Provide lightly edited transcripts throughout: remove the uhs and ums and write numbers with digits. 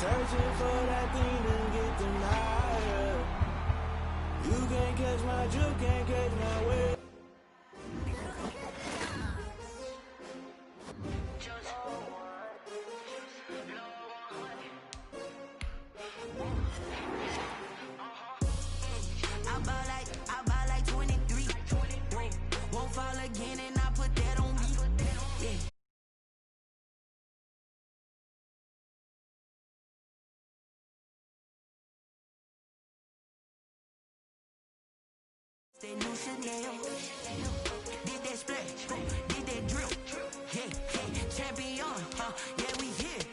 Searching for that thing to get them higher. You can't catch my drift, can't catch my way. I buy like 23. Won't fall again and I put that on me. Yeah. That new Chanel, did that splash, did that drip, yeah, champion, yeah, we here,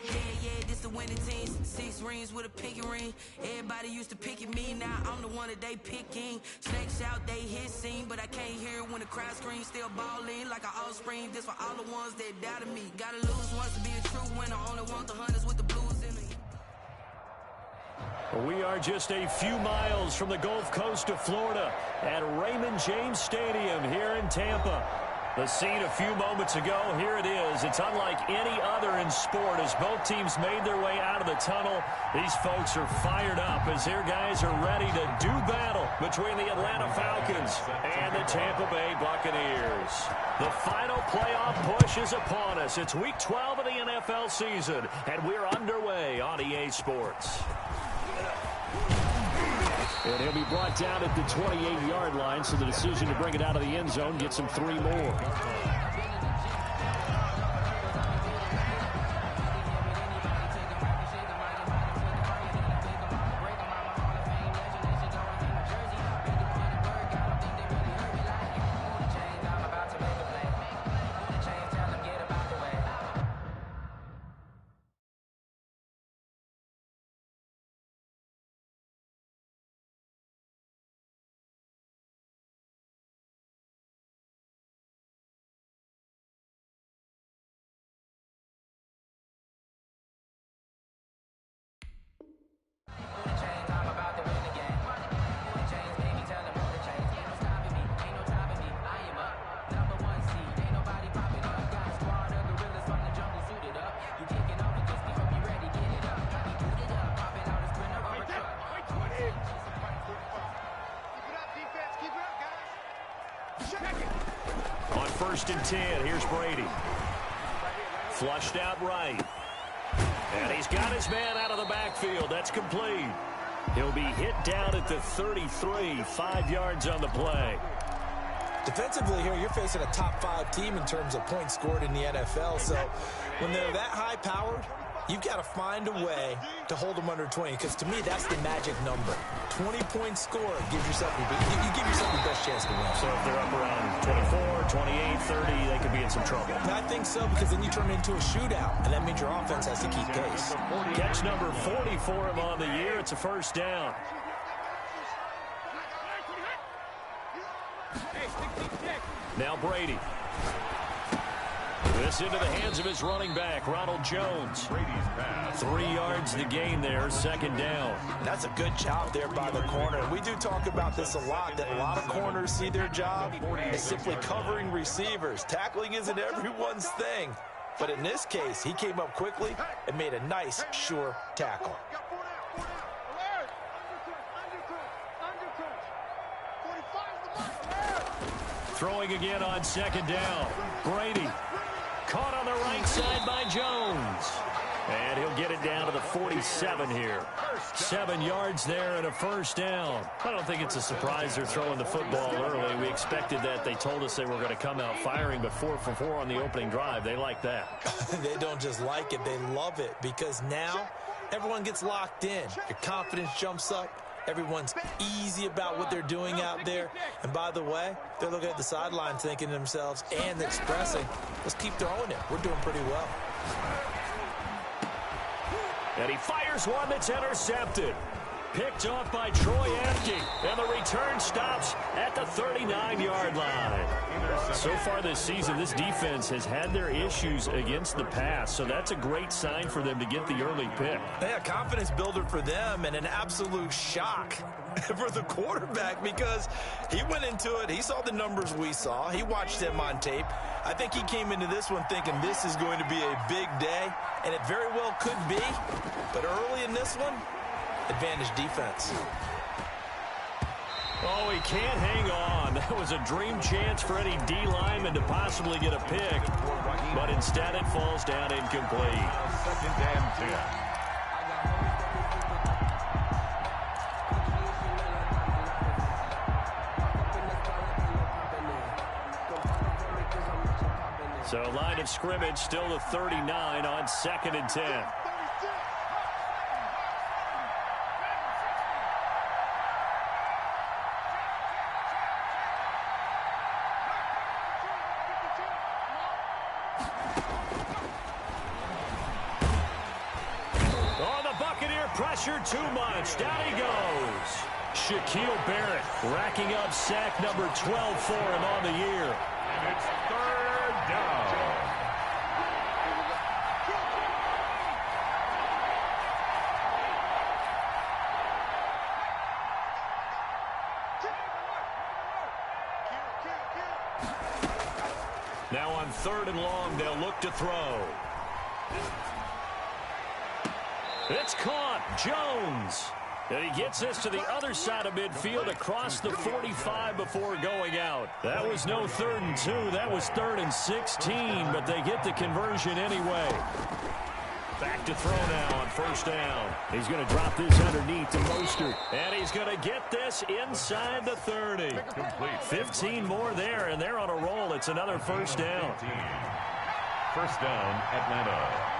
yeah, this the winning team, 6 rings with a pinky ring, everybody used to pick at me, now I'm the one that they picking, snakes out, they hissing, but I can't hear when the crowd screams, still balling like an offspring, this for all the ones that doubted me, gotta lose once to be a true winner, only want the hunters with the blues in it. We are just a few miles from the Gulf Coast of Florida at Raymond James Stadium here in Tampa. The scene a few moments ago, here it is. It's unlike any other in sport as both teams made their way out of the tunnel. These folks are fired up as their guys are ready to do battle between the Atlanta Falcons and the Tampa Bay Buccaneers. The final playoff push is upon us. It's week 12 of the NFL season, and we're underway on EA Sports. And he'll be brought down at the 28-yard line, so the decision to bring it out of the end zone gets him 3 more. On 1st and 10, here's Brady. Flushed out right. And he's got his man out of the backfield. That's complete. He'll be hit down at the 33, 5 yards on the play. Defensively here, you're facing a top 5 team in terms of points scored in the NFL. So when they're that high-powered, you've got to find a way to hold them under 20, because to me, that's the magic number. 20-point score gives yourself you give yourself the best chance to win. So if they're up around 24, 28, 30, they could be in some trouble. I think so, because then you turn it into a shootout, and that means your offense has to keep pace. Catch number 40 for him on the year. It's a first down. Now Brady. This into the hands of his running back, Ronald Jones. 3 yards to gain there, second down. That's a good job there by the corner. We do talk about this a lot, that a lot of corners see their job as simply covering receivers. Tackling isn't everyone's thing. But in this case, he came up quickly and made a nice, sure tackle. Throwing again on second down. Brady. Caught on the right side by Jones. And he'll get it down to the 47 here. 7 yards there and a first down. I don't think it's a surprise they're throwing the football early. We expected that. They told us they were going to come out firing, but 4 for 4 on the opening drive. They like that. They don't just like it. They love it, because now everyone gets locked in. Your confidence jumps up. Everyone's easy about what they're doing out there. And by the way, they're looking at the sideline thinking to themselves and expressing, let's keep throwing it. We're doing pretty well. And he fires one that's intercepted. Picked off by Troy Apke. And the return stops at the 39-yard line. So far this season, this defense has had their issues against the pass. So that's a great sign for them to get the early pick. Yeah, confidence builder for them, and an absolute shock for the quarterback, because he went into it. He saw the numbers we saw. He watched them on tape. I think he came into this one thinking this is going to be a big day, and it very well could be. But early in this one, advantage defense. Oh, he can't hang on. That was a dream chance for any D lineman to possibly get a pick. But instead it falls down incomplete. Second and 10. So line of scrimmage still the 39 on 2nd and 10. Oh, the Buccaneer pressure too much. Down he goes. Shaquille Barrett racking up sack number 12 for him on the year. And it's 3rd down. Now on 3rd and long, they'll look to throw. It's caught. Jones. And he gets this to the other side of midfield across the 45 before going out. That was no 3rd and 2. That was 3rd and 16, but they get the conversion anyway. Back to throw now on 1st down. He's going to drop this underneath to Mostert. And he's going to get this inside the 30. 15 more there, and they're on a roll. It's another 1st down. 1st down, Atlanta.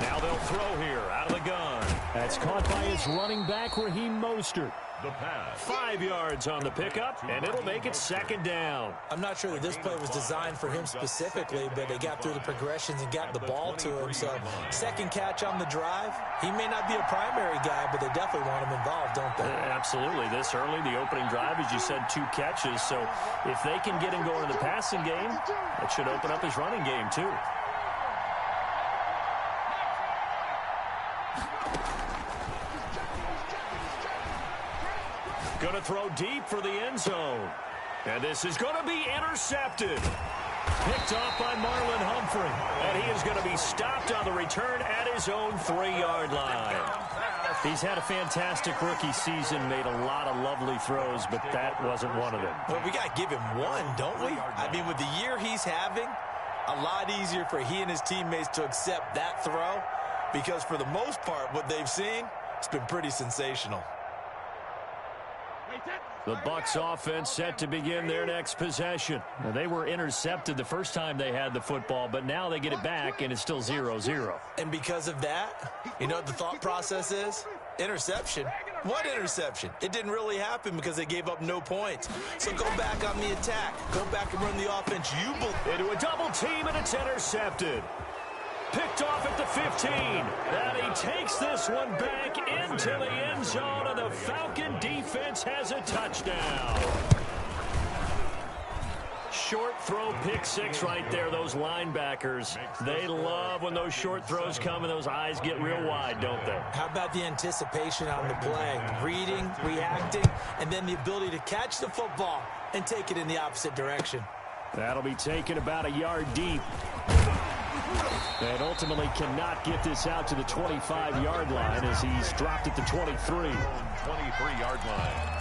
Now they'll throw here out of the gun. That's caught by his running back, Raheem Mostert. The pass. 5 yards on the pickup, and it'll make it 2nd down. I'm not sure that this play was designed for him specifically, but they got through the progressions and got the ball to him. So 2nd catch on the drive. He may not be a primary guy, but they definitely want him involved, don't they? Absolutely. This early, the opening drive, as you said, 2 catches. So if they can get him going in the passing game, that should open up his running game too. Going to throw deep for the end zone. And this is going to be intercepted. Picked off by Marlon Humphrey. And he is going to be stopped on the return at his own 3-yard line. He's had a fantastic rookie season, made a lot of lovely throws, but that wasn't one of them. Well, we got to give him one, don't we? I mean, with the year he's having, a lot easier for he and his teammates to accept that throw, because for the most part, what they've seen, it's been pretty sensational. The Bucs offense set to begin their next possession. Now, they were intercepted the first time they had the football, but now they get it back, and it's still 0-0. And because of that, you know what the thought process is? Interception. What interception? It didn't really happen because they gave up no points. So go back on the attack. Go back and run the offense. Into a double team, and it's intercepted. Picked off at the 15. And he takes this one back into the end zone, and the Falcon defense has a touchdown. Short throw, pick 6 right there. Those linebackers, they love when those short throws come and those eyes get real wide, don't they? How about the anticipation on the play? Reading, reacting, and then the ability to catch the football and take it in the opposite direction. That'll be taken about a yard deep. And ultimately cannot get this out to the 25-yard line as he's dropped at the 23. 23-yard line.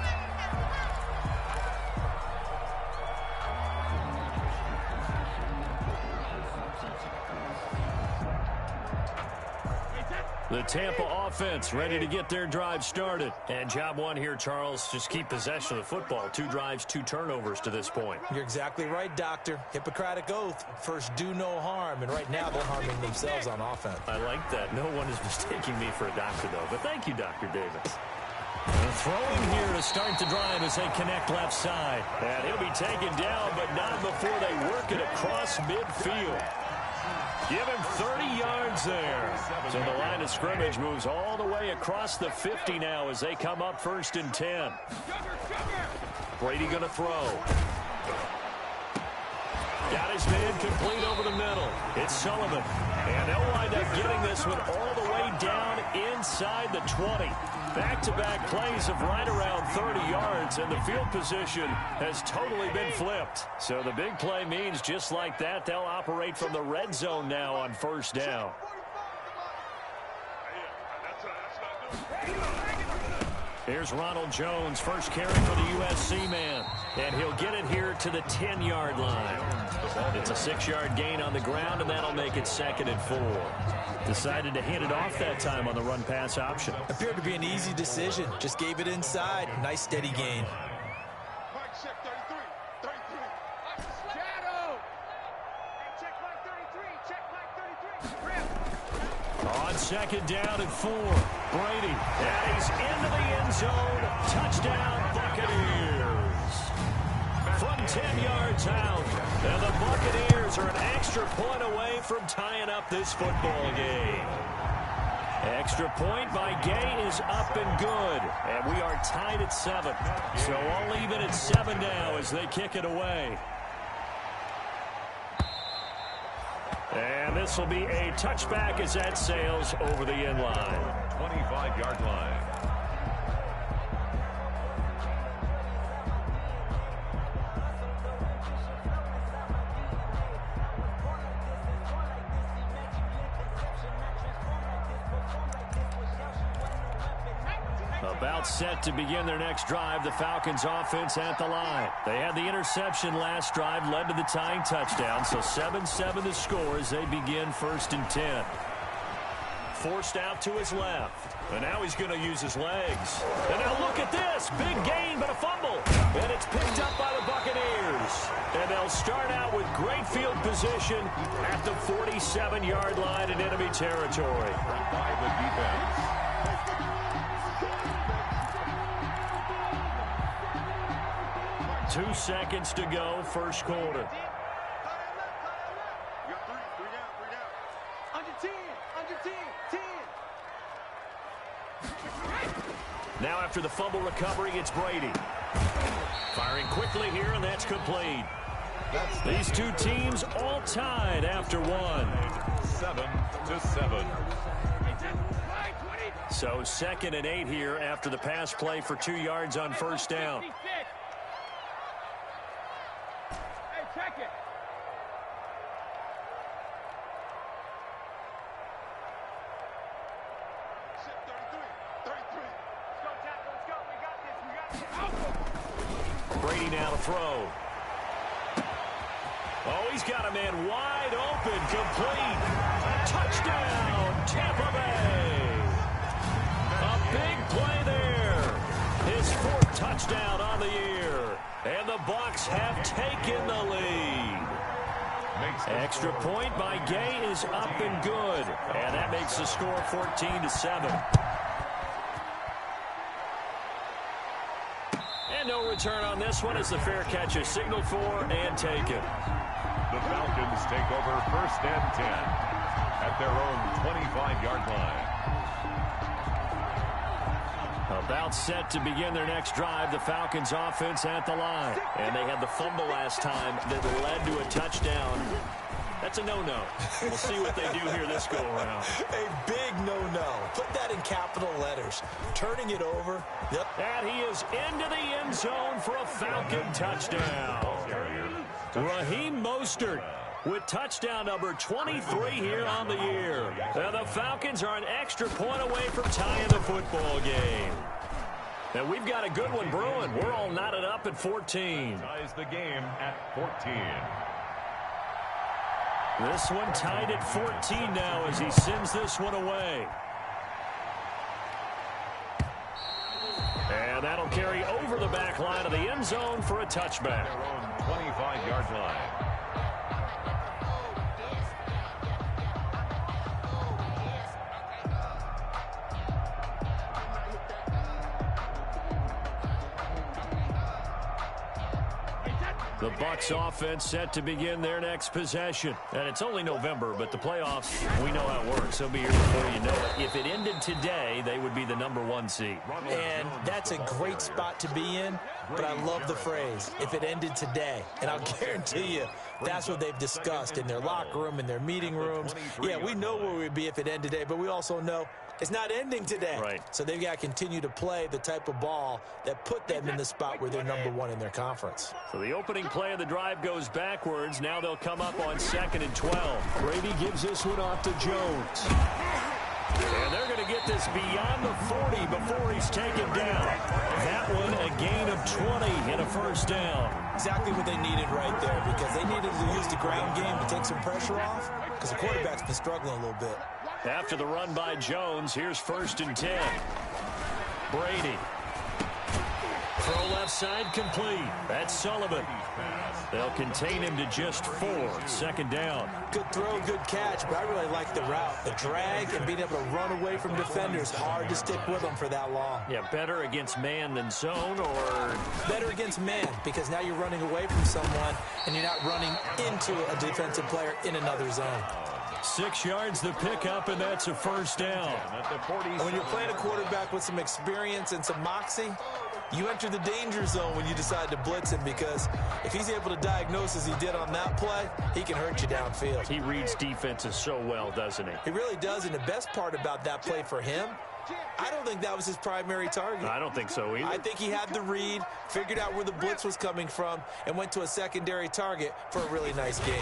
The Tampa offense ready to get their drive started. And job one here, Charles, just keep possession of the football. 2 drives, 2 turnovers to this point. You're exactly right, Doctor. Hippocratic oath. First, do no harm. And right now, they're harming themselves on offense. I like that. No one is mistaking me for a doctor, though. But thank you, Dr. Davis. Throwing here to start the drive as they connect left side. And he'll be taken down, but not before they work it across midfield. Give him 30 yards there. So the line of scrimmage moves all the way across the 50 now as they come up 1st and 10. Brady going to throw. Got his man complete over the middle. It's Sullivan. And they'll wind up getting this one all the way down in inside the 20. Back-to-back plays of right around 30 yards, and the field position has totally been flipped. So the big play means just like that, they'll operate from the red zone now on first down. Here's Ronald Jones, first carry for the USC man, and he'll get it here to the 10-yard line. It's a 6-yard gain on the ground, and that'll make it 2nd and 4. Decided to hand it off that time on the run-pass option. Appeared to be an easy decision. Just gave it inside. Nice steady gain. On 2nd down and 4, Brady, and he's into the end zone. Touchdown, Buccaneers. From 10 yards out, and the Buccaneers are an extra point away from tying up this football game. Extra point by Gay is up and good, and we are tied at 7. So all even at 7 now as they kick it away. And this will be a touchback as that sails over the end line. 25-yard line. About set to begin their next drive, the Falcons offense at the line. They had the interception last drive, led to the tying touchdown, so 7-7 the score as they begin 1st and 10. Forced out to his left, and now he's going to use his legs. And now look at this, big gain but a fumble, and it's picked up by the Buccaneers. And they'll start out with great field position at the 47-yard line in enemy territory. By the defense. 2 seconds to go, first quarter. Now after the fumble recovery, it's Brady. Firing quickly here, and that's complete. These two teams all tied after 1. 7-7. So 2nd and 8 here after the pass play for 2 yards on first down. Brady now to throw. Oh, he's got a man wide open, complete. Touchdown, Tampa Bay. A big play there. His 4th touchdown on the year. And the Bucs have taken the lead. Extra point by Gay is up and good. And that makes the score 14-7. And no return on this one as the fair catch is signaled for and taken. The Falcons take over 1st and 10 at their own 25-yard line. About set to begin their next drive, the Falcons offense at the line. And they had the fumble last time that led to a touchdown. That's a no-no. We'll see what they do here this go-around. A big no-no. Put that in capital letters. Turning it over. Yep. And he is into the end zone for a Falcon touchdown. Raheem Mostert with touchdown number 23 here on the year. And the Falcons are an extra point away from tying the football game. And we've got a good one brewing. We're all knotted up at 14. Ties the game at 14. This one tied at 14 now as he sends this one away. And that'll carry over the back line of the end zone for a touchback. Their own 25-yard line. The Bucs offense set to begin their next possession. And it's only November, but the playoffs, we know how it works. They'll be here before you know it. If it ended today, they would be the #1 seed. And that's a great spot to be in, but I love the phrase, if it ended today. And I'll guarantee you, that's what they've discussed in their locker room, in their meeting rooms. Yeah, we know where we'd be if it ended today, but we also know it's not ending today. Right. So they've got to continue to play the type of ball that put them in the spot where they're #1 in their conference. So the opening play of the drive goes backwards. Now they'll come up on 2nd and 12. Brady gives this one off to Jones. And they're going to get this beyond the 40 before he's taken down. That one a gain of 20 and a first down. Exactly what they needed right there, because they needed to use the ground game to take some pressure off, because the quarterback's been struggling a little bit. After the run by Jones, here's 1st and 10. Brady. Throw left side complete. That's Sullivan. They'll contain him to just 4. 2nd down. Good throw, good catch, but I really like the route. The drag and being able to run away from defenders. Hard to stick with them for that long. Yeah, better against man than zone, or better against man, because now you're running away from someone and you're not running into a defensive player in another zone. 6 yards the pickup, and that's a first down. And when you're playing a quarterback with some experience and some moxie, you enter the danger zone when you decide to blitz him, because if he's able to diagnose as he did on that play, he can hurt you downfield. He reads defenses so well, doesn't he? He really does, and the best part about that play for him, I don't think that was his primary target. I don't think so either. I think he had the read, figured out where the blitz was coming from, and went to a secondary target for a really nice game.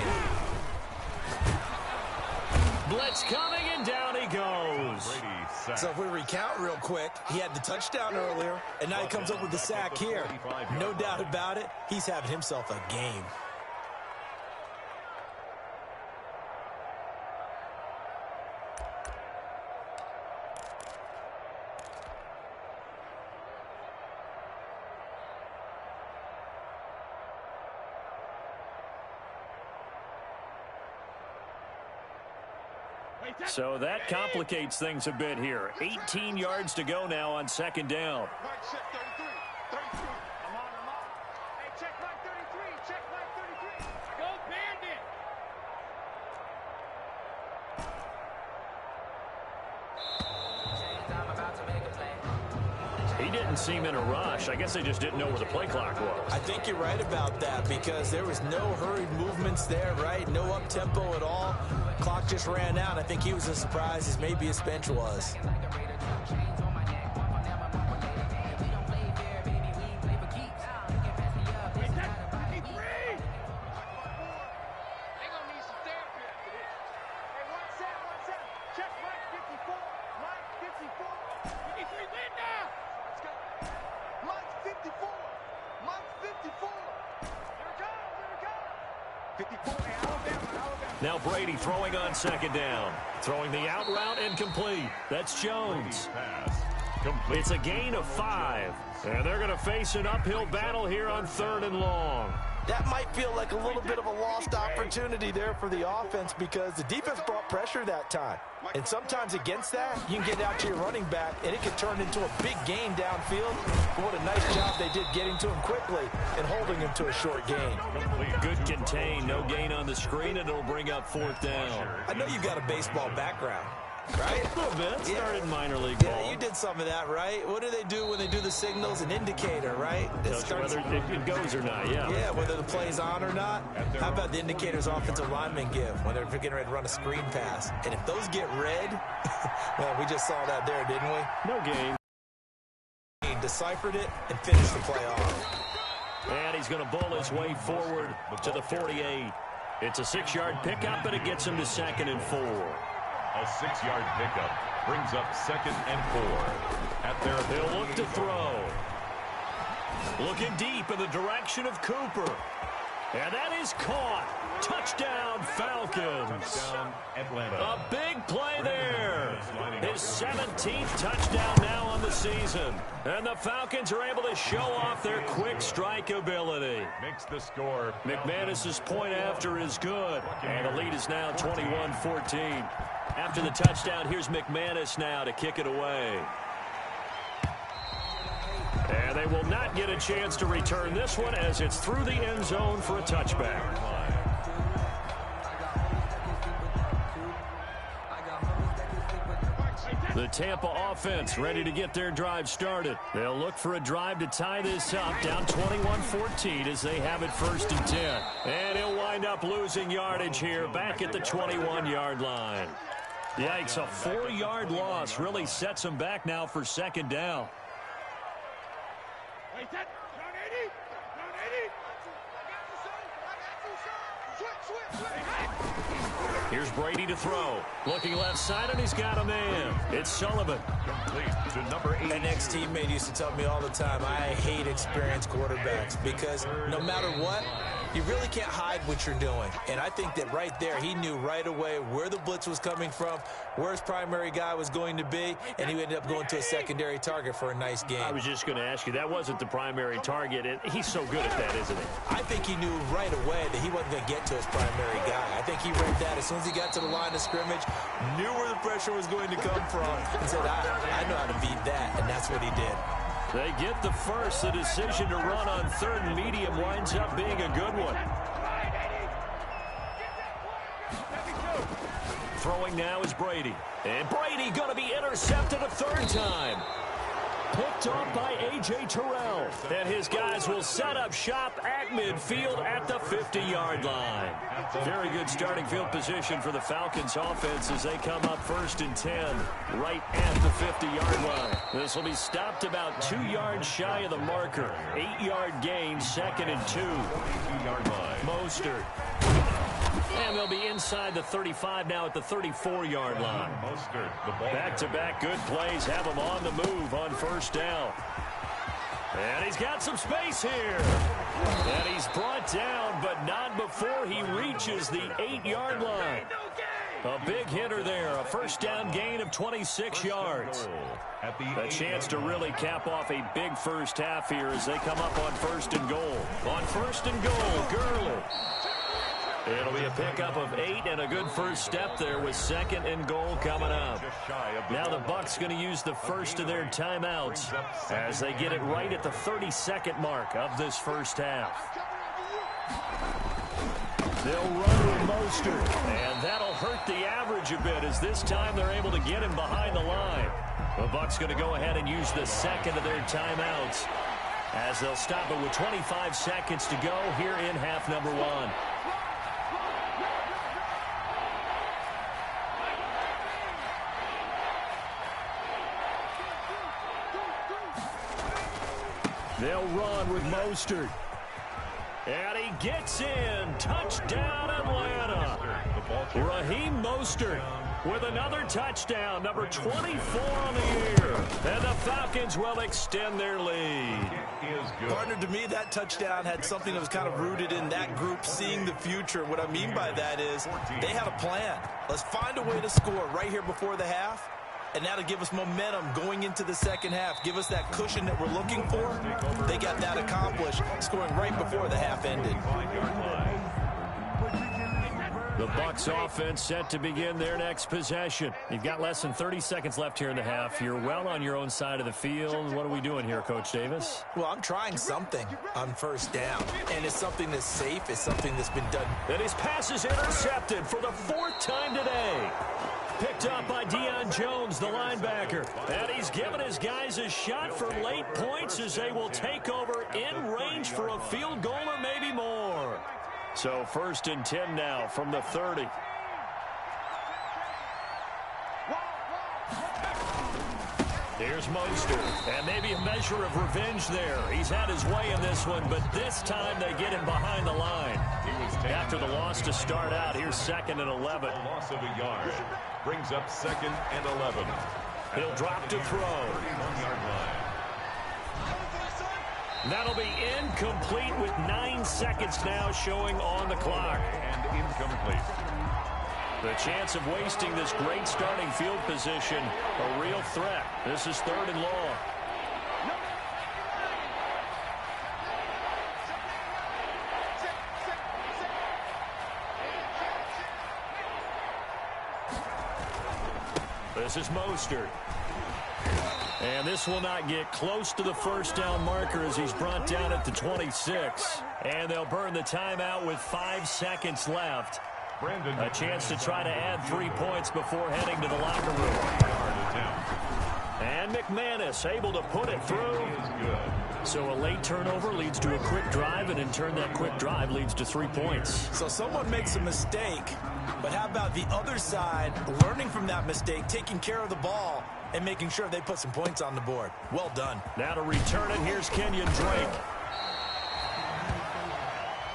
Blitz coming, and down he goes. So if we recount real quick, he had the touchdown earlier, and now he comes up with the sack here. No doubt about it, he's having himself a game. So that complicates things a bit here. 18 yards to go now on 2nd down. He didn't seem in a rush. I guess they just didn't know where the play clock was. I think you're right about that, because there was no hurried movements there, right? No up-tempo at all. Clock just ran out. I think he was as surprised as maybe his bench was. Now Brady throwing on 2nd down. Throwing the out route incomplete. That's Jones. It's a gain of 5. And they're going to face an uphill battle here on 3rd and long. That might feel like a little bit of a lost opportunity there for the offense, because the defense brought pressure that time. And sometimes against that, you can get out to your running back, and it could turn into a big gain downfield. But what a nice job they did getting to him quickly and holding him to a short gain. Good contain, no gain on the screen, and it'll bring up 4th down. I know you've got a baseball background, right? A little bit. Started in minor league ball. Yeah, you did some of that, right? What do they do when they do the signals? An indicator, right? Whether it goes or not, yeah. Yeah, whether the play's on or not. How about the indicators offensive linemen give when they're getting ready to run a screen pass? And if those get red, well, we just saw that there, didn't we? No gain. He deciphered it and finished the play off. And he's going to bowl his way forward to the 48. It's a 6-yard pickup, but it gets him to 2nd and 4. A 6-yard pickup brings up 2nd and 4. At their They'll look to throw. Looking deep in the direction of Cooper. And that is caught. Touchdown, Falcons. Touchdown, Atlanta. A big play there. His 17th touchdown now on the season. And the Falcons are able to show off their quick strike ability. Makes the score. McManus's point after is good. And the lead is now 21-14. After the touchdown, here's McManus now to kick it away. And they will not get a chance to return this one, as it's through the end zone for a touchback. The Tampa offense ready to get their drive started. They'll look for a drive to tie this up, down 21-14 as they have it 1st and 10. And he'll wind up losing yardage here back at the 21-yard line. Yikes, a 4-yard loss really sets them back now for second down. Here's Brady to throw. Looking left side, and he's got a man. It's Sullivan. To number 8. An ex-teammate used to tell me all the time, I hate experienced quarterbacks because no matter what, you really can't hide what you're doing. And I think that right there, he knew right away where the blitz was coming from, where his primary guy was going to be, and he ended up going to a secondary target for a nice game. I was just going to ask you, that wasn't the primary target, and he's so good at that, isn't he? I think he knew right away that he wasn't going to get to his primary guy. I think he read that as soon as he got to the line of scrimmage, knew where the pressure was going to come from, and said, I know how to beat that, and that's what he did. They get the first. The decision to run on third and medium winds up being a good one. Throwing now is Brady. And Brady going to be intercepted a third time. Picked off by A.J. Terrell. And his guys will set up shop at midfield at the 50-yard line. Very good starting field position for the Falcons offense as they come up 1st and 10 right at the 50-yard line. This will be stopped about 2 yards shy of the marker. 8-yard gain, 2nd and 2. 2-yard line. Mostert. And they'll be inside the 35 now at the 34-yard line. Mostert, the ball. Back-to-back good plays have him on the move on 1st down. And he's got some space here. And he's brought down, but not before he reaches the 8-yard line. A big hitter there, a 1st down gain of 26 yards. A chance to really cap off a big first half here as they come up on 1st and goal. On 1st and goal, Gurley. It'll be a pickup of 8 and a good first step there with 2nd and goal coming up. Now the Bucs going to use the first of their timeouts as they get it right at the 32nd mark of this first half. They'll run with Mostert, and that'll hurt the average a bit as this time they're able to get him behind the line. The Bucs going to go ahead and use the 2nd of their timeouts as they'll stop it with 25 seconds to go here in half number 1. They'll run with Mostert. And he gets in. Touchdown, Atlanta. Raheem Mostert with another touchdown, number 24 on the year. And the Falcons will extend their lead. Partner, to me, that touchdown had something that was kind of rooted in that group seeing the future. What I mean by that is they had a plan. Let's find a way to score right here before the half. And that'll give us momentum going into the second half. Give us that cushion that we're looking for. They got that accomplished, scoring right before the half ended. The Bucs offense set to begin their next possession. You've got less than 30 seconds left here in the half. You're well on your own side of the field. What are we doing here, Coach Davis? Well, I'm trying something on 1st down. And it's something that's safe. It's something that's been done. And his pass is intercepted for the 4th time today. Picked up by Deion Jones, the linebacker. And he's given his guys a shot for late points as they will take over in range for a field goal or maybe more. So 1st and 10 now from the 30. Here's Mostert, and maybe a measure of revenge there. He's had his way in this one, but this time they get him behind the line. After the loss to start out, here's 2nd and 11. Loss of a yard brings up 2nd and 11. He'll drop to throw. 31-yard line. That'll be incomplete with 9 seconds now showing on the clock. And incomplete. The chance of wasting this great starting field position, a real threat. This is 3rd and long. This is Mostert. And this will not get close to the 1st down marker as he's brought down at the 26. And they'll burn the timeout with 5 seconds left. A chance to try to add 3 points before heading to the locker room. And McManus able to put it through. So a late turnover leads to a quick drive, and in turn that quick drive leads to 3 points. So someone makes a mistake, But how about the other side, learning from that mistake, taking care of the ball, and making sure they put some points on the board? Well done. Now to return it, here's Kenyon Drake.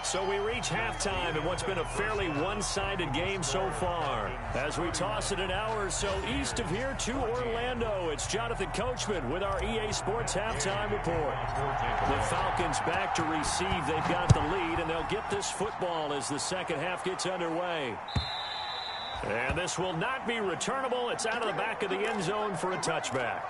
So we reach halftime in what's been a fairly one-sided game so far. As we toss it an hour or so east of here to Orlando, it's Jonathan Coachman with our EA Sports Halftime Report. The Falcons back to receive. They've got the lead, and they'll get this football as the second half gets underway. And this will not be returnable. It's out of the back of the end zone for a touchback.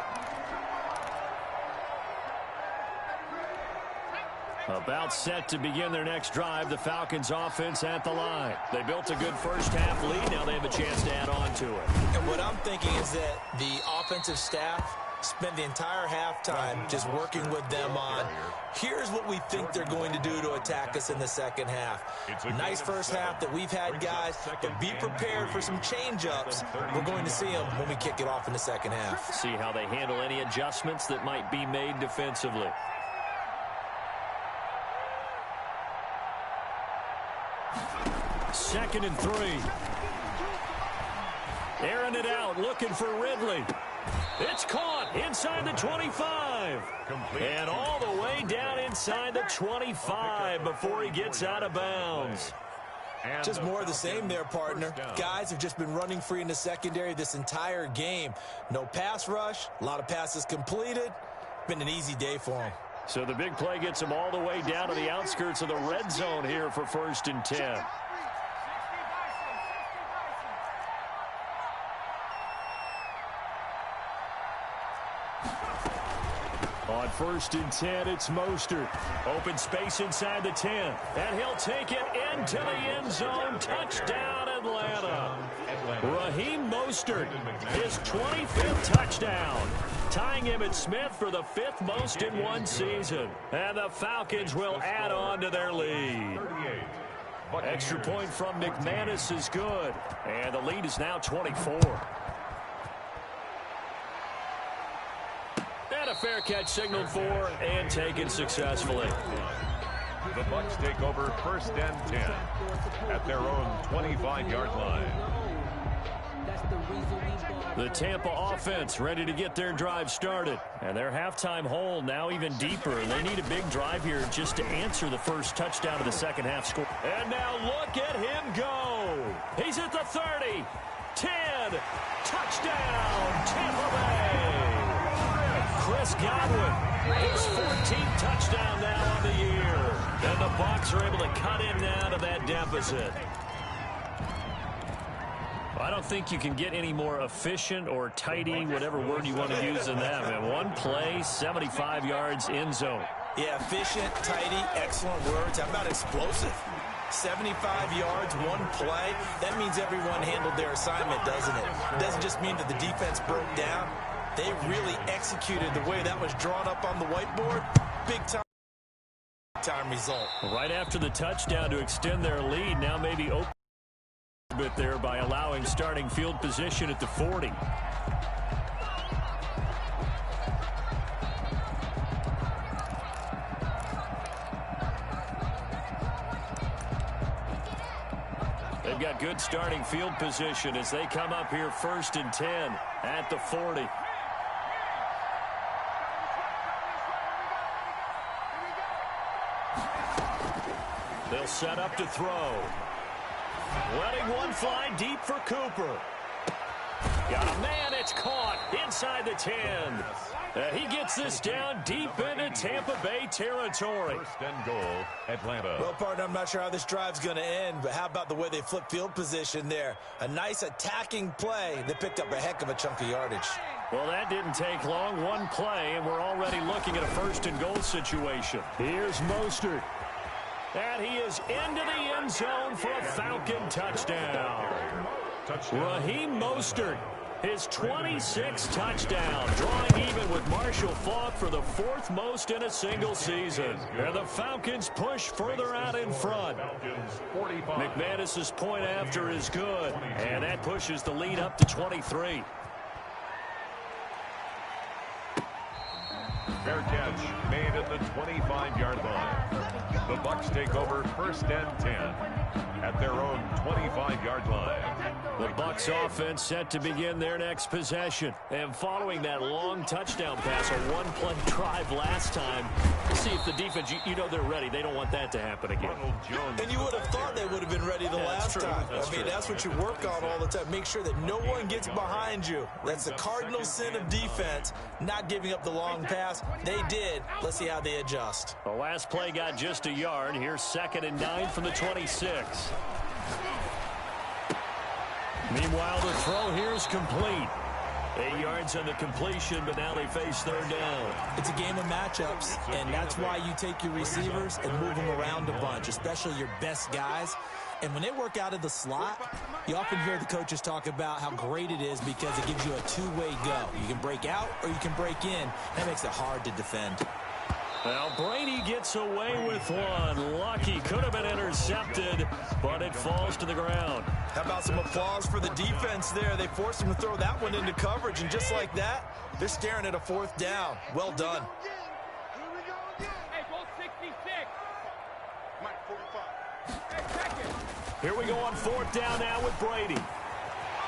About set to begin their next drive, the Falcons offense at the line. They built a good first half lead. Now they have a chance to add on to it. And what I'm thinking is that the offensive staff spent the entire halftime just working with them on, here's what we think they're going to do to attack us in the second half. Nice first half that we've had, guys, but be prepared for some change-ups. We're going to see them when we kick it off in the second half. See how they handle any adjustments that might be made defensively. Second and 3. Airing it out, looking for Ridley. It's caught inside the 25. And all the way down inside the 25 before he gets out of bounds. Just more of the same there, partner. Guys have just been running free in the secondary this entire game. No pass rush, a lot of passes completed. Been an easy day for them. So the big play gets him all the way down to the outskirts of the red zone here for 1st and 10. On 1st and 10, it's Mostert. Open space inside the 10. And he'll take it into the end zone. Touchdown, Atlanta. Raheem Mostert, his 25th touchdown. Tying Emmitt Smith for the 5th most in one season. And the Falcons will add on to their lead. Extra point from McManus is good. And the lead is now 24. And a fair catch signaled for and taken successfully. The Bucs take over 1st and 10 at their own 25-yard line. The Tampa offense ready to get their drive started. And their halftime hole now even deeper. They need a big drive here just to answer the first touchdown of the second half score. And now look at him go. He's at the 30. 10. Touchdown, Tampa Bay. Chris Godwin, his 14th touchdown now on the year. And the Bucs are able to cut him down to that deficit. I don't think you can get any more efficient or tidy, whatever word you want to use in that. Man, one play, 75 yards, end zone. Yeah, efficient, tidy, excellent words. How about explosive? 75 yards, one play. That means everyone handled their assignment, doesn't it? It doesn't just mean that the defense broke down. They really executed the way that was drawn up on the whiteboard. Big time result. Right after the touchdown to extend their lead, now maybe open a bit there by allowing starting field position at the 40. They've got good starting field position as they come up here 1st and 10 at the 40. They'll set up to throw. Letting one fly deep for Cooper. Got a man, it's caught inside the 10. He gets this down deep into Tampa Bay territory. 1st and goal, Atlanta. Well, partner, I'm not sure how this drive's going to end, but how about the way they flip field position there? A nice attacking play that picked up a heck of a chunk of yardage. Well, that didn't take long. One play, and we're already looking at a 1st and goal situation. Here's Mostert. And he is into the end zone for a Falcon touchdown. Raheem Mostert, his 26th touchdown, drawing even with Marshall Faulk for the 4th most in a single season. And the Falcons push further out in front. McManus's point after is good, and that pushes the lead up to 23. Fair catch made at the 25-yard line. The Bucs take over first and 10 at their own 25-yard line. The Bucs offense set to begin their next possession. And following that long touchdown pass, a one-play drive last time, see if the defense, you know they're ready. They don't want that to happen again. And you would have thought they would have been ready the last time. That's what you work on all the time. Make sure that no one gets behind you. That's the cardinal sin of defense, not giving up the long pass. They did. Let's see how they adjust. The last play got just a yard. Here's 2nd and 9 from the 26. Meanwhile, the throw here is complete. 8 yards on the completion, but now they face 3rd down. It's a game of matchups, and that's why you take your receivers and move them around a bunch, especially your best guys. And when they work out of the slot, you often hear the coaches talk about how great it is because it gives you a two-way go. You can break out or you can break in. That makes it hard to defend. Well, Brady gets away with one. Lucky, could have been intercepted, but it falls to the ground. How about some applause for the defense there? They forced him to throw that one into coverage, and just like that, they're staring at a 4th down. Well done. Here we go on 4th down now with Brady.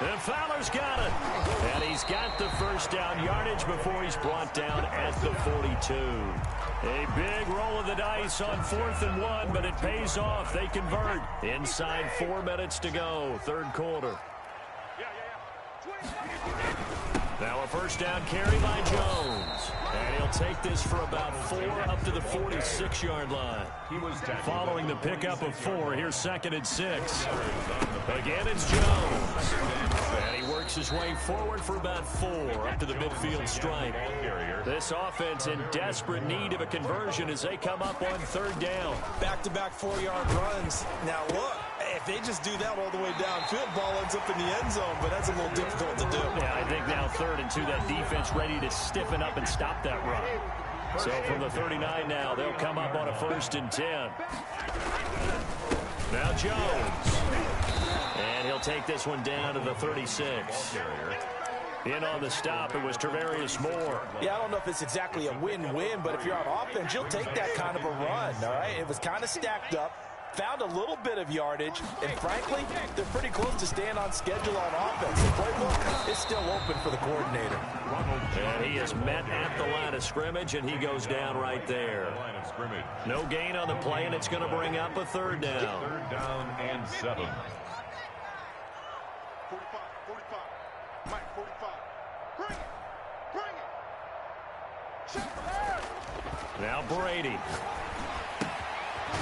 And Fowler's got it. And he's got the first down yardage before he's brought down at the 42. A big roll of the dice on 4th and 1, but it pays off. They convert. Inside 4 minutes to go, 3rd quarter. Now a first down carry by Jones. And he'll take this for about 4 up to the 46-yard line. Following the pickup of 4, here's 2nd and 6. Again, it's Jones. And he works his way forward for about 4 up to the midfield stripe. This offense in desperate need of a conversion as they come up on 3rd down. Back-to-back 4-yard runs. Now look, if they just do that all the way downfield, ball ends up in the end zone, but that's a little difficult to do. Yeah, I think now 3rd and 2, that defense ready to stiffen up and stop that run. So from the 39 now, they'll come up on a 1st and 10. Now Jones. And he'll take this one down to the 36. In on the stop, it was Travarius Moore. Yeah, I don't know if it's exactly a win-win, but if you're on offense, you'll take that kind of a run, all right? It was kind of stacked up, found a little bit of yardage, and frankly, they're pretty close to staying on schedule on offense. The playbook is still open for the coordinator. And he is met at the line of scrimmage, and he goes down right there. No gain on the play, and it's going to bring up a 3rd down. 3rd down and 7. Now Brady.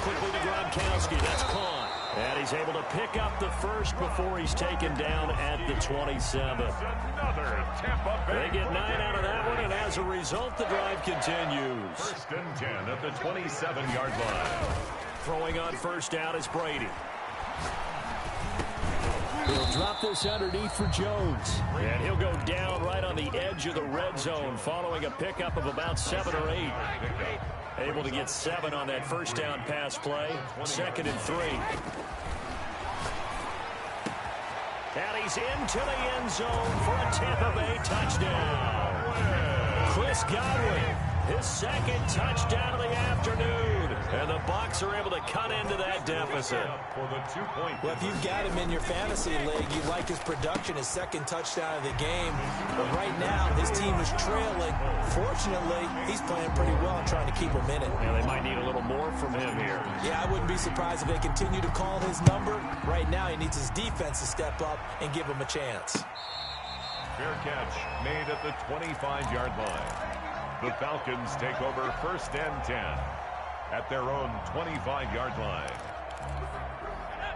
Quickly to Gronkowski. That's caught. And he's able to pick up the first before he's taken down at the 27. They get 9 out of that one, and as a result, the drive continues. 1st and 10 at the 27-yard line. Throwing on 1st down is Brady. He'll drop this underneath for Jones. And he'll go down right on the edge of the red zone following a pickup of about 7 or 8. Able to get 7 on that 1st down pass play. 2nd and 3. And he's into the end zone for a Tampa Bay touchdown. Chris Godwin, his 2nd touchdown of the afternoon. And the Bucs are able to cut into that deficit. Well, if you've got him in your fantasy league, you like his production, his 2nd touchdown of the game. But right now, his team is trailing. Fortunately, he's playing pretty well and trying to keep him in it. Yeah, they might need a little more from him here. Yeah, I wouldn't be surprised if they continue to call his number. Right now, he needs his defense to step up and give him a chance. Fair catch made at the 25-yard line. The Falcons take over 1st and 10 at their own 25-yard line.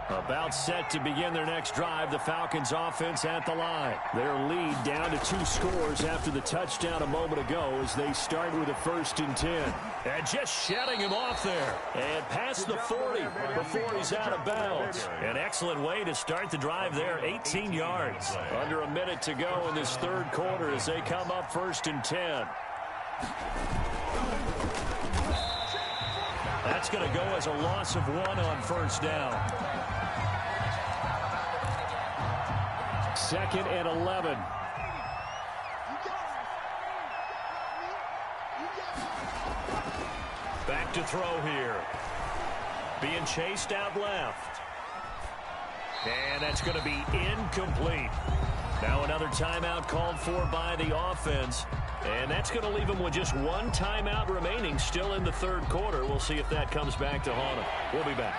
About set to begin their next drive, the Falcons offense at the line. Their lead down to 2 scores after the touchdown a moment ago as they start with a 1st and 10. And just shutting him off there. And past the 40 before he's out of bounds. An excellent way to start the drive there, 18 yards. Under a minute to go in this 3rd quarter as they come up 1st and 10. That's going to go as a loss of 1 on 1st down. 2nd and 11. Back to throw here. Being chased out left. And that's going to be incomplete. Now another timeout called for by the offense. And that's going to leave them with just one timeout remaining still in the third quarter. We'll see if that comes back to haunt them. We'll be back.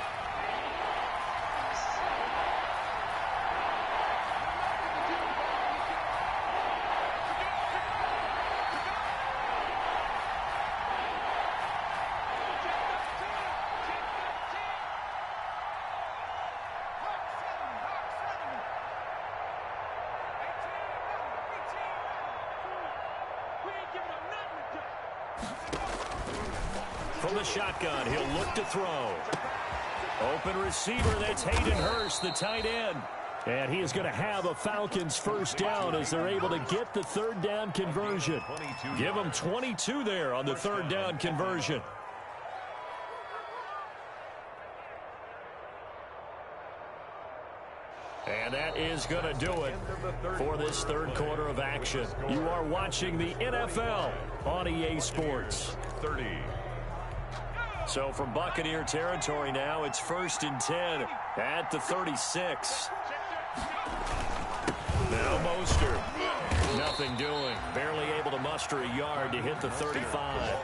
From the shotgun, he'll look to throw. Open receiver, that's Hayden Hurst, the tight end. And he is going to have a Falcons first down as they're able to get the third down conversion. Give them 22 there on the third down conversion. And that is going to do it for this third quarter of action. You are watching the NFL on EA Sports. 30. So from Buccaneer territory now, it's 1st and 10 at the 36. Now Mostert, nothing doing. Barely able to muster a yard to hit the 35.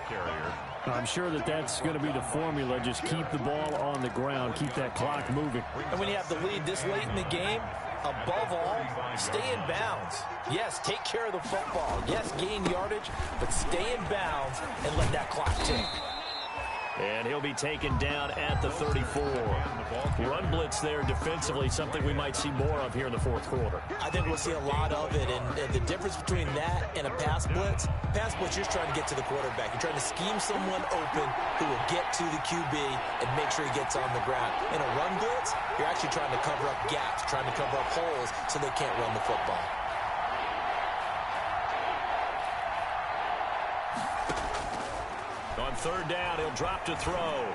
I'm sure that that's going to be the formula. Just keep the ball on the ground. Keep that clock moving. And when you have the lead this late in the game, above all, stay in bounds. Yes, take care of the football. Yes, gain yardage, but stay in bounds and let that clock tick. And he'll be taken down at the 34. Run blitz there defensively, something we might see more of here in the fourth quarter. I think we'll see a lot of it, and the difference between that and a pass blitz, you're just trying to get to the quarterback. You're trying to scheme someone open who will get to the QB and make sure he gets on the ground. In a run blitz, you're actually trying to cover up gaps, trying to cover up holes so they can't run the football. On third down, he'll drop to throw.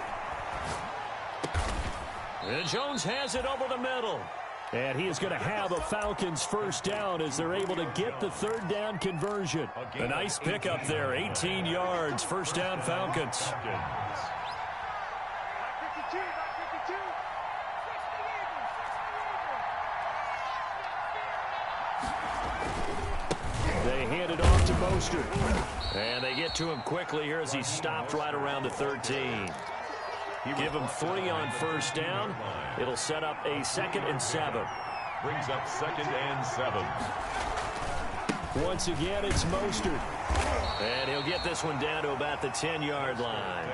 And Jones has it over the middle. And he is going to have a Falcons first down as they're able to get the third down conversion. A nice pickup there, 18 yards, first down Falcons. They hand it off to Mostert. And they get to him quickly here as he stopped right around the 13. Give him 3 on first down. It'll set up a 2nd and 7. Brings up 2nd and 7. Once again, it's Mostert. And he'll get this one down to about the 10-yard line.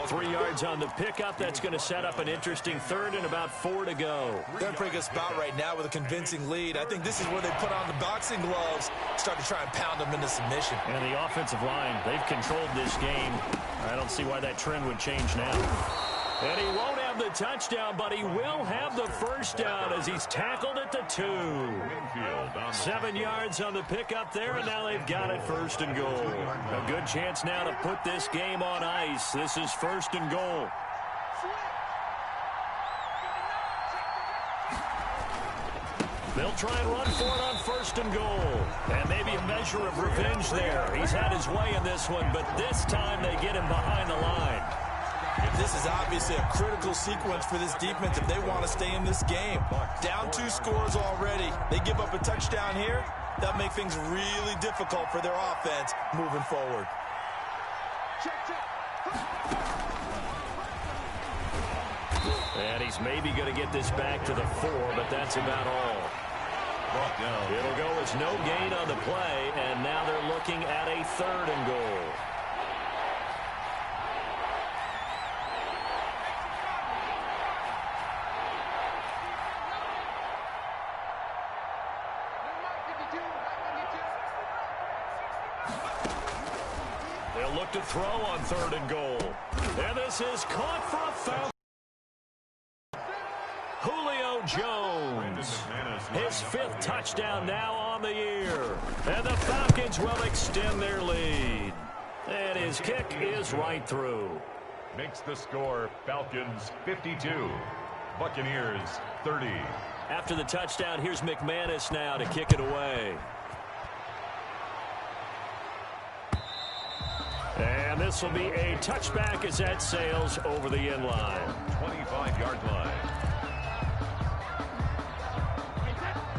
3 yards on the pickup. That's going to set up an interesting 3rd and about 4 to go. They're in a pretty good spot right now with a convincing lead. I think this is where they put on the boxing gloves, start to try and pound them into submission. And the offensive line, they've controlled this game. I don't see why that trend would change now. And he won't have the touchdown, but he will have the first down as he's tackled at the 2. 7 yards on the pickup there, and now they've got it 1st and goal. A good chance now to put this game on ice. This is 1st and goal. They'll try and run for it on 1st and goal. And maybe a measure of revenge there. He's had his way in this one, but this time they get him behind the line. This is obviously a critical sequence for this defense if they want to stay in this game. Down 2 scores already. They give up a touchdown here. That'll make things really difficult for their offense moving forward. And he's maybe going to get this back to the 4, but that's about all. It'll go as no gain on the play, and now they're looking at a 3rd and goal. They'll look to throw on 3rd and goal. And this is caught for a foul. Julio Jones, his 5th touchdown now on the year. And the Falcons will extend their lead. And his kick is right through. Makes the score Falcons 52, Buccaneers 30. After the touchdown, here's McManus now to kick it away. And this will be a touchback as that sails over the end line. 25-yard line.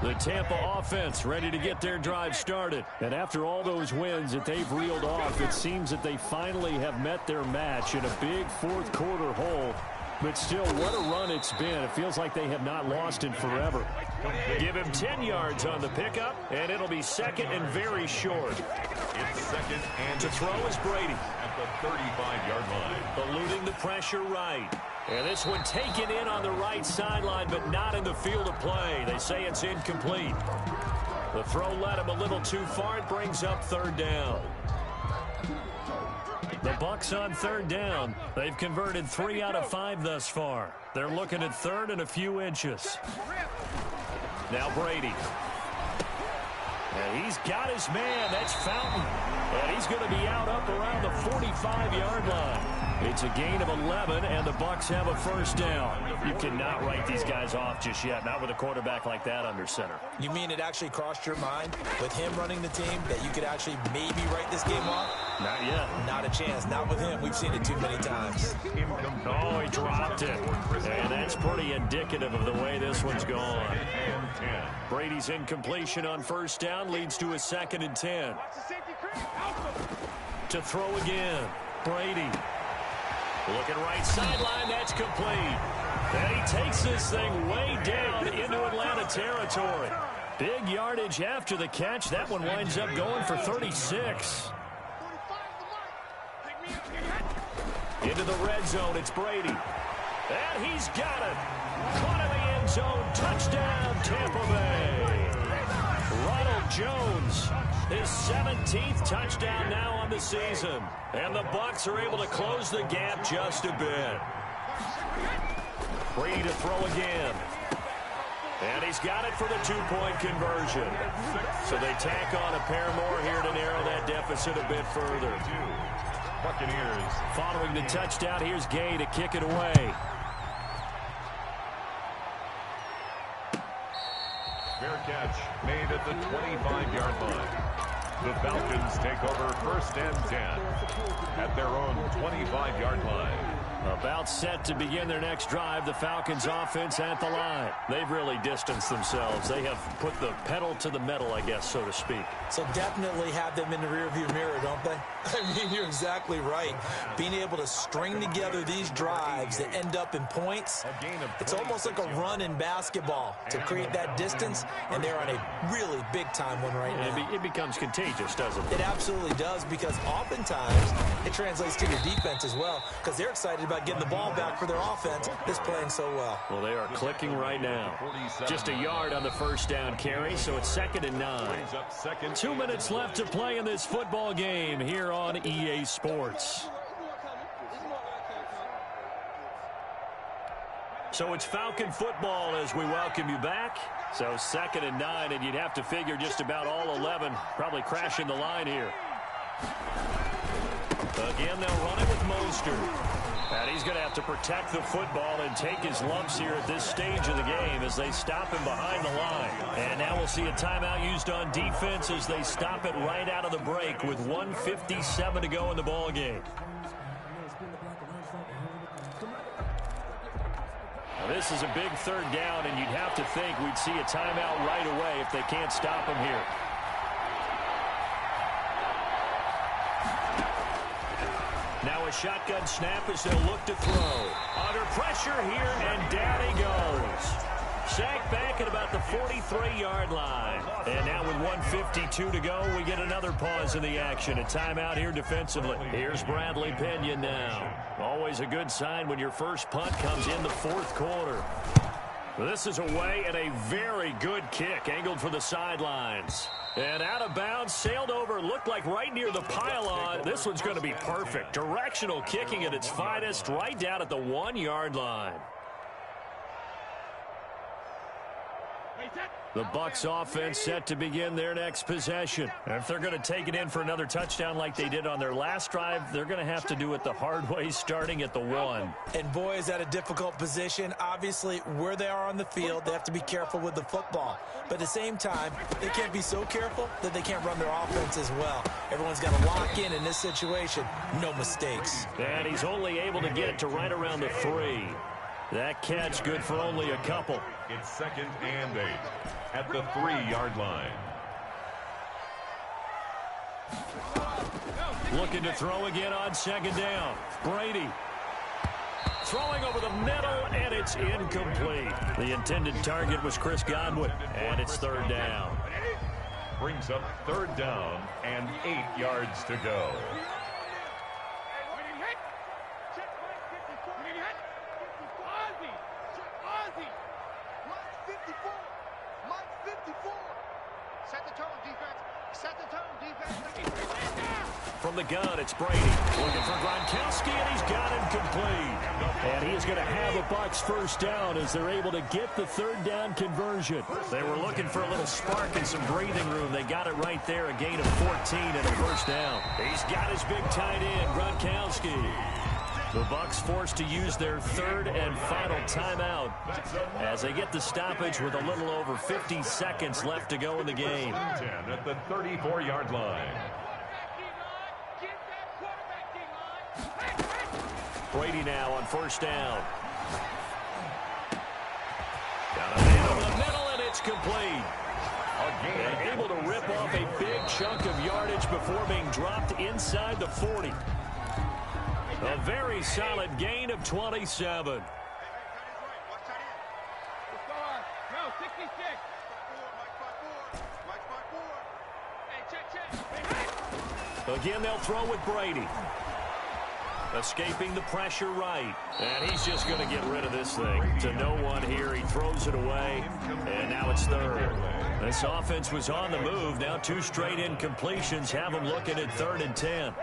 The Tampa offense ready to get their drive started. And after all those wins that they've reeled off, it seems that they finally have met their match in a big fourth quarter hole. But still, what a run it's been. It feels like they have not lost in forever. Give him 10 yards on the pickup, and it'll be second and very short. It's second and To throw is Brady. at the 35-yard line. Eluding the pressure right. And this one taken in on the right sideline, but not in the field of play. They say it's incomplete. The throw led him a little too far. It brings up third down. The Bucs on third down. They've converted 3 out of 5 thus far. They're looking at third and a few inches. Now Brady. And he's got his man. That's Fountain. And he's going to be out up around the 45-yard line. It's a gain of 11, and the Bucs have a first down. You cannot write these guys off just yet, not with a quarterback like that under center. You mean it actually crossed your mind with him running the team that you could actually maybe write this game off? Not yet. Not a chance. Not with him. We've seen it too many times. Oh, he dropped it. And that's pretty indicative of the way this one's gone. And 10. Brady's incompletion on first down leads to a 2nd and 10. To throw again. Brady. Looking right sideline, that's complete. And he takes this thing way down into Atlanta territory. Big yardage after the catch. That one winds up going for 36. Into the red zone, it's Brady. And he's got it. Caught in the end zone. Touchdown, Tampa Bay. Ronald Jones, his 17th touchdown now on the season. And the Bucs are able to close the gap just a bit. Brady to throw again. And he's got it for the 2-point conversion. So they tack on a pair more here to narrow that deficit a bit further. Buccaneers. Following the touchdown, here's Gay to kick it away. Fair catch made at the 25-yard line. The Falcons take over first and 10 at their own 25-yard line. About set to begin their next drive, the Falcons offense at the line. They've really distanced themselves. They have put the pedal to the metal, I guess, so to speak. So definitely have them in the rearview mirror, don't they? I mean, you're exactly right. Being able to string together these drives that end up in points, it's almost like a run in basketball to create that distance, and they're on a really big-time one right now. It becomes contagious, doesn't it? It absolutely does, because oftentimes it translates to your defense as well, because they're excited about getting the ball back for their offense that's playing so well. Well, they are clicking right now. Just a yard on the first down carry, so it's 2nd and 9. 2 minutes left to play in this football game here on EA Sports. So it's Falcon football as we welcome you back. So 2nd and 9, and you'd have to figure just about all 11 probably crashing the line here. Again, they'll run it with Mostert. And he's going to have to protect the football and take his lumps here at this stage of the game as they stop him behind the line. And now we'll see a timeout used on defense as they stop it right out of the break with 1:57 to go in the ball game. Now this is a big third down, and you'd have to think we'd see a timeout right away if they can't stop him here. Now a shotgun snap as they'll look to throw. Under pressure here, and down he goes. Sacked back at about the 43-yard line. And now with 1:52 to go, we get another pause in the action. A timeout here defensively. Here's Bradley Pinion now. Always a good sign when your first punt comes in the fourth quarter. This is away, and a very good kick angled for the sidelines. And out of bounds, sailed over, looked like right near the pylon. This one's going to be perfect. Directional kicking at its finest, right down at the 1-yard line. The Bucs offense set to begin their next possession. If they're going to take it in for another touchdown like they did on their last drive, they're going to have to do it the hard way, starting at the 1. And boy, is that a difficult position. Obviously, where they are on the field, they have to be careful with the football. But at the same time, they can't be so careful that they can't run their offense as well. Everyone's got to lock in this situation. No mistakes. And he's only able to get to right around the 3. That catch good for only a couple. It's 2nd and 8 at the 3-yard line. Looking to throw again on 2nd down. Brady throwing over the middle, and it's incomplete. The intended target was Chris Godwin, and it's 3rd down. Brings up 3rd down and 8 yards to go. From the gun, it's Brady. Looking for Gronkowski, and he's got him complete. And he is going to have a Bucs 1st down as they're able to get the 3rd down conversion. They were looking for a little spark and some breathing room. They got it right there, a gain of 14 and a 1st down. He's got his big tight end, Gronkowski. The Bucs forced to use their 3rd and final timeout as they get the stoppage with a little over 50 seconds left to go in the game. 10 at the 34-yard line. Brady now on 1st down. Got a man over the middle, and it's complete. And able to rip off a big chunk of yardage before being dropped inside the 40. A very solid gain of 27. Again, they'll throw with Brady. Escaping the pressure right. And he's just going to get rid of this thing. To no one here. He throws it away. And now it's 3rd. This offense was on the move. Now 2 straight incompletions have them looking at 3rd and 10.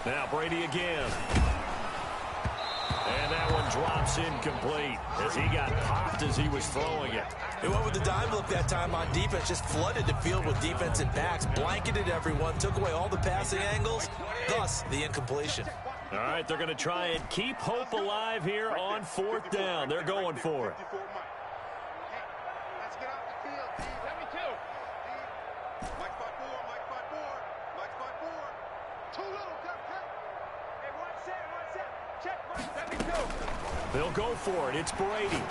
Now Brady again. And that one drops incomplete as he got popped as he was throwing it. He went with the dime look that time on defense, just flooded the field with defensive backs, blanketed everyone, took away all the passing angles, thus the incompletion. All right, they're going to try and keep hope alive here on 4th down. They're going for it. They'll go for it. It's Brady.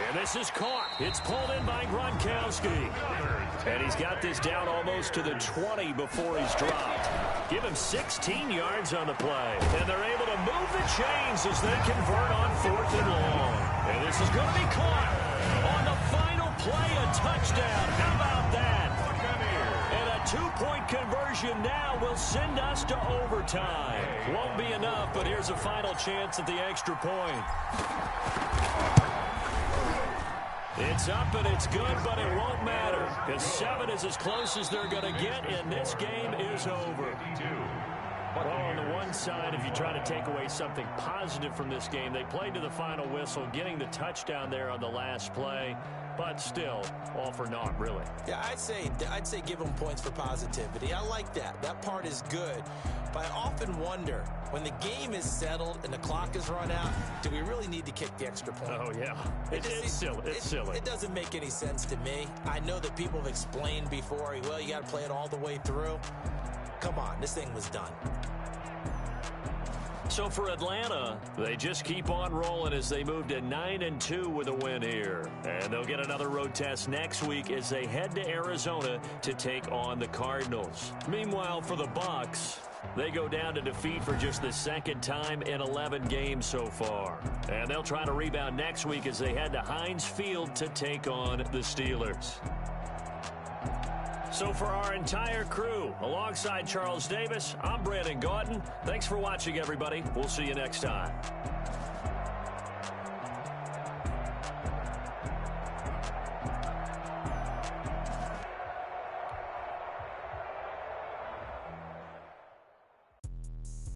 And this is caught. It's pulled in by Gronkowski. And he's got this down almost to the 20 before he's dropped. Give him 16 yards on the play. And they're able to move the chains as they convert on 4th and long. And this is going to be caught. On the final play, a touchdown. How about that? And a 2-point conversion now will send us to overtime. Won't be enough, but here's a final chance at the extra point. It's up and it's good, but it won't matter because 7 is as close as they're going to get, and this game is over. Well, on the one side, if you try to take away something positive from this game, they played to the final whistle, getting the touchdown there on the last play, but still, all for naught, really. Yeah, I'd say give them points for positivity. I like that. That part is good. But I often wonder, when the game is settled and the clock is run out, do we really need to kick the extra point? Oh, yeah. It's silly. It's silly. It doesn't make any sense to me. I know that people have explained before, well, you got to play it all the way through. Come on, this thing was done. So for Atlanta, they just keep on rolling as they move to 9-2 with a win here. And they'll get another road test next week as they head to Arizona to take on the Cardinals. Meanwhile, for the Bucs, they go down to defeat for just the 2nd time in 11 games so far. And they'll try to rebound next week as they head to Heinz Field to take on the Steelers. So for our entire crew, alongside Charles Davis, I'm Brandon Gautin. Thanks for watching, everybody. We'll see you next time.